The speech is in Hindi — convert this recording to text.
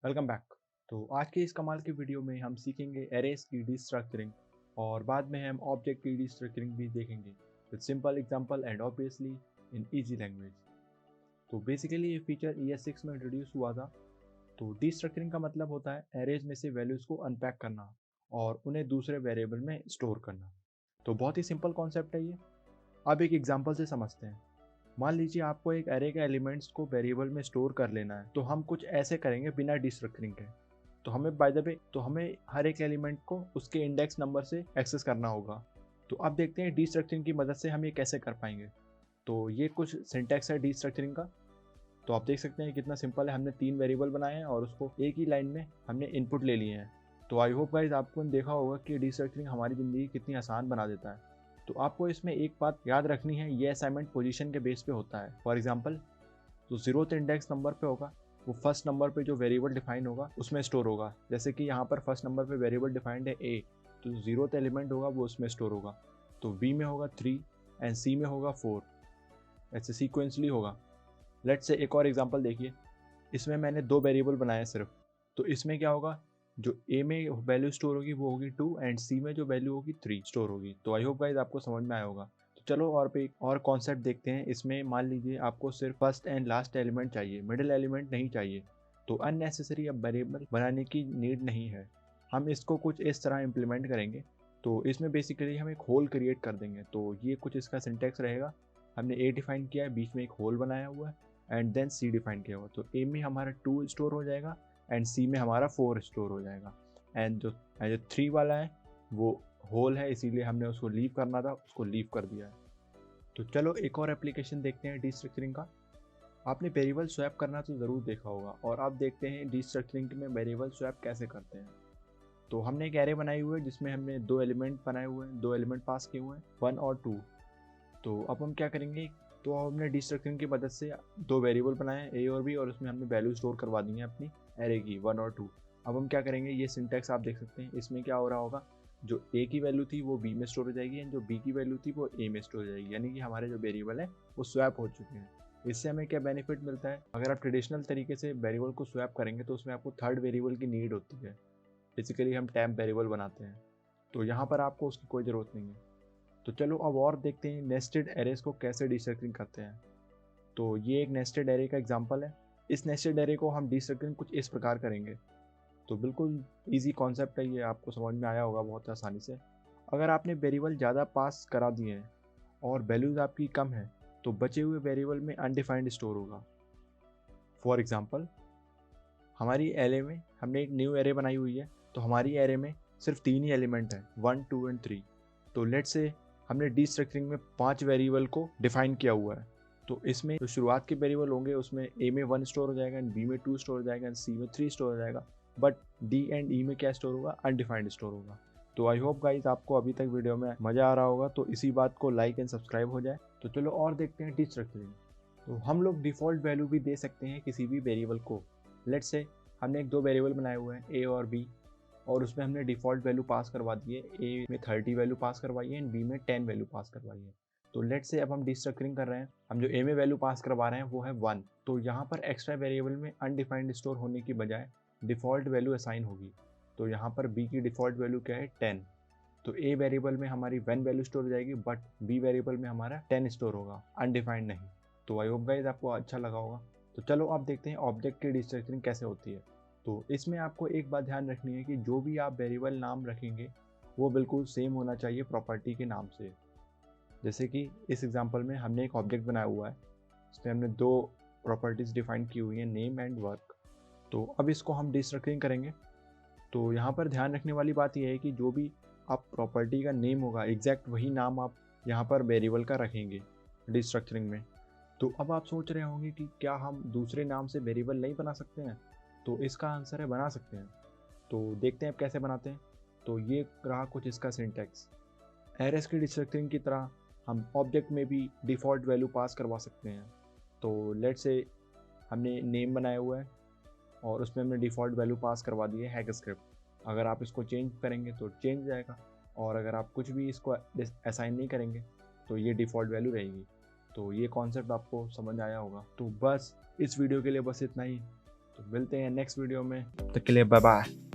Welcome back. तो आज के इस कमाल की वीडियो में हम सीखेंगे एरेस की डिस्ट्रक्चरिंग और बाद में हम ऑब्जेक्ट की डिस्ट्रक्चरिंग भी देखेंगे with simple example and obviously in easy language. तो बेसिकली ये फीचर ES6 में इंट्रोड्यूस हुआ था। तो डिस्ट्रक्चरिंग का मतलब होता है एरेज में से वैल्यूज़ को अनपैक करना और उन्हें दूसरे वेरिएबल में स्टोर करना। तो बहुत ही सिंपल कॉन्सेप्ट है ये। अब एक एग्जांपल से समझते हैं। मान लीजिए आपको एक एरे के एलिमेंट्स को वेरिएबल में स्टोर कर लेना है, तो हम कुछ ऐसे करेंगे बिना डिस्ट्रक्चरिंग के। तो हमें बाय द वे हर एक एलिमेंट को उसके इंडेक्स नंबर से एक्सेस करना होगा। तो अब देखते हैं डिस्ट्रक्चरिंग की मदद से हम ये कैसे कर पाएंगे। तो ये कुछ सिंटैक्स है डिस्ट्रक्चरिंग का। तो आप देख सकते हैं कितना सिंपल है। हमने 3 वेरिएबल बनाए हैं और उसको एक ही लाइन में हमने इनपुट ले लिए हैं। तो आई होप गाइस आपको देखा होगा कि डिस्ट्रक्चरिंग हमारी ज़िंदगी कितनी आसान बना देता है। तो आपको इसमें एक बात याद रखनी है, ये असाइनमेंट पोजीशन के बेस पे होता है। फॉर एग्जांपल जो 0th इंडेक्स नंबर पे होगा वो फर्स्ट नंबर पे जो वेरिएबल डिफाइन होगा उसमें स्टोर होगा। जैसे कि यहाँ पर फर्स्ट नंबर पे वेरिएबल डिफाइंड है A, तो 0th एलिमेंट होगा वो उसमें स्टोर होगा। तो B में होगा 3 एंड C में होगा 4, ऐसे सीक्वेंसली होगा। लेट्स से एक और एग्जांपल देखिए। इसमें मैंने 2 वेरिएबल बनाए सिर्फ। तो इसमें क्या होगा, जो A में वैल्यू स्टोर होगी वो होगी 2 एंड C में जो वैल्यू होगी 3 स्टोर होगी। तो आई होप गाइस आपको समझ में आया होगा। तो चलो और पे एक और कॉन्सेप्ट देखते हैं। इसमें मान लीजिए आपको सिर्फ फर्स्ट एंड लास्ट एलिमेंट चाहिए, मिडिल एलिमेंट नहीं चाहिए। तो अननेसेसरी अब वेरिएबल बनाने की नीड नहीं है। हम इसको कुछ इस तरह इम्प्लीमेंट करेंगे। तो इसमें बेसिकली हम एक होल क्रिएट कर देंगे। तो ये कुछ इसका सिंटेक्स रहेगा। हमने A डिफाइन किया है, बीच में एक होल बनाया हुआ है एंड देन C डिफाइन किया हुआ। तो A में हमारा 2 स्टोर हो जाएगा एंड C में हमारा 4 स्टोर हो जाएगा। एंड जो 3 वाला है वो होल है, इसीलिए हमने उसको लीव करना था, उसको लीव कर दिया है। तो चलो एक और एप्लीकेशन देखते हैं डिस्ट्रक्चरिंग का। आपने वेरिएबल स्वैप करना तो ज़रूर देखा होगा और अब देखते हैं डिस्ट्रक्चरिंग में वेरिएबल स्वैप कैसे करते हैं। तो हमने एक एरे बनाई हुई है जिसमें हमने 2 एलिमेंट बनाए हुए हैं, 2 एलिमेंट पास किए हुए हैं 1 और 2। तो अब हम क्या करेंगे, तो हमने डिस्ट्रक्चरिंग की मदद से 2 वेरिएबल बनाए हैं A और B और उसमें हमने वैल्यू स्टोर करवा दी है अपनी एरे की 1 और 2। अब हम क्या करेंगे, ये सिंटैक्स आप देख सकते हैं। इसमें क्या हो रहा होगा, जो A की वैल्यू थी वो B में स्टोर हो जाएगी एंड जो B की वैल्यू थी वो A में स्टोर हो जाएगी। यानी कि हमारे जो वेरिएबल है वो स्वैप हो चुके हैं। इससे हमें क्या बेनिफिट मिलता है, अगर आप ट्रेडिशनल तरीके से वेरिएबल को स्वैप करेंगे तो उसमें आपको थर्ड वेरिएबल की नीड होती है। बेसिकली हम टेम्प वेरिएबल बनाते हैं, तो यहाँ पर आपको उसकी कोई ज़रूरत नहीं है। तो चलो अब और देखते हैं नेस्टेड एरेज को कैसे डिस्ट्रक्चरिंग करते हैं। तो ये एक नेस्टेड एरे का एग्जांपल है। इस नेस्टेड एरे को हम डिस्ट्रक्चरिंग कुछ इस प्रकार करेंगे। तो बिल्कुल इजी कॉन्सेप्ट है, ये आपको समझ में आया होगा बहुत आसानी से। अगर आपने वेरिएबल ज़्यादा पास करा दिए हैं और वैल्यूज़ आपकी कम है तो बचे हुए वेरिएबल में अनडिफाइंड स्टोर होगा। फॉर एग्जांपल हमारी एरे में हमने एक न्यू एरे बनाई हुई है। तो हमारी एरे में सिर्फ 3 ही एलिमेंट हैं, 1 2 एंड 3। तो लेट्स से हमने डिस्ट्रक्चरिंग में 5 वेरिएबल को डिफाइन किया हुआ है। तो इसमें जो शुरुआत के वेरिएबल होंगे उसमें A में 1 स्टोर हो जाएगा एंड B में 2 स्टोर हो जाएगा एंड C में 3 स्टोर हो जाएगा। बट D एंड E में क्या स्टोर होगा, अनडिफाइंड स्टोर होगा। तो आई होप गाइज आपको अभी तक वीडियो में मज़ा आ रहा होगा। तो इसी बात को लाइक एंड सब्सक्राइब हो जाए। तो चलो और देखते हैं डिस्ट्रक्चरिंग। तो हम लोग डिफ़ॉल्ट वैल्यू भी दे सकते हैं किसी भी वेरिएबल को। लेट्स से हमने एक 2 वेरिएबल बनाए हुए हैं A और B और उसमें हमने डिफ़ॉल्ट वैल्यू पास करवा दी है। A में 30 वैल्यू पास करवाई है एंड B में 10 वैल्यू पास करवाई है। तो लेट्स से अब हम डिस्ट्रक्चरिंग कर रहे हैं। हम जो A में वैल्यू पास करवा रहे हैं वो है 1। तो यहाँ पर एक्स्ट्रा वेरिएबल में अनडिफाइंड स्टोर होने की बजाय डिफ़ॉल्ट वैल्यू असाइन होगी। तो यहाँ पर B की डिफ़ॉल्ट वैल्यू क्या है, 10। तो A वेरिएबल में हमारी 1 वैल्यू स्टोर हो जाएगी बट B वेरिएबल में हमारा 10 स्टोर होगा, अनडिफाइंड नहीं। तो आई होप गाइस आपको अच्छा लगा होगा। तो चलो अब देखते हैं ऑब्जेक्ट की डिस्ट्रक्चरिंग कैसे होती है। तो इसमें आपको एक बात ध्यान रखनी है कि जो भी आप वेरिएबल नाम रखेंगे वो बिल्कुल सेम होना चाहिए प्रॉपर्टी के नाम से। जैसे कि इस एग्जांपल में हमने एक ऑब्जेक्ट बनाया हुआ है, इसमें हमने 2 प्रॉपर्टीज़ डिफाइन की हुई हैं, नेम एंड वर्क। तो अब इसको हम डिस्ट्रक्चरिंग करेंगे। तो यहाँ पर ध्यान रखने वाली बात यह है कि जो भी आप प्रॉपर्टी का नेम होगा एग्जैक्ट वही नाम आप यहाँ पर वेरिएबल का रखेंगे डिस्ट्रक्चरिंग में। तो अब आप सोच रहे होंगे कि क्या हम दूसरे नाम से वेरिएबल नहीं बना सकते हैं। तो इसका आंसर है बना सकते हैं। तो देखते हैं अब कैसे बनाते हैं। तो ये रहा कुछ इसका सिंटैक्स। एरेस की डिस्ट्रक्चरिंग की तरह हम ऑब्जेक्ट में भी डिफ़ॉल्ट वैल्यू पास करवा सकते हैं। तो लेट्स से हमने नेम बनाया हुआ है और उसमें हमने डिफ़ॉल्ट वैल्यू पास करवा दी है हैग स्क्रिप्ट। अगर आप इसको चेंज करेंगे तो चेंज जाएगा और अगर आप कुछ भी इसको असाइन नहीं करेंगे तो ये डिफ़ॉल्ट वैल्यू रहेगी। तो ये कॉन्सेप्ट आपको समझ आया होगा। तो बस इस वीडियो के लिए बस इतना ही। तो मिलते हैं नेक्स्ट वीडियो में, तब तक के लिए बाय बाय।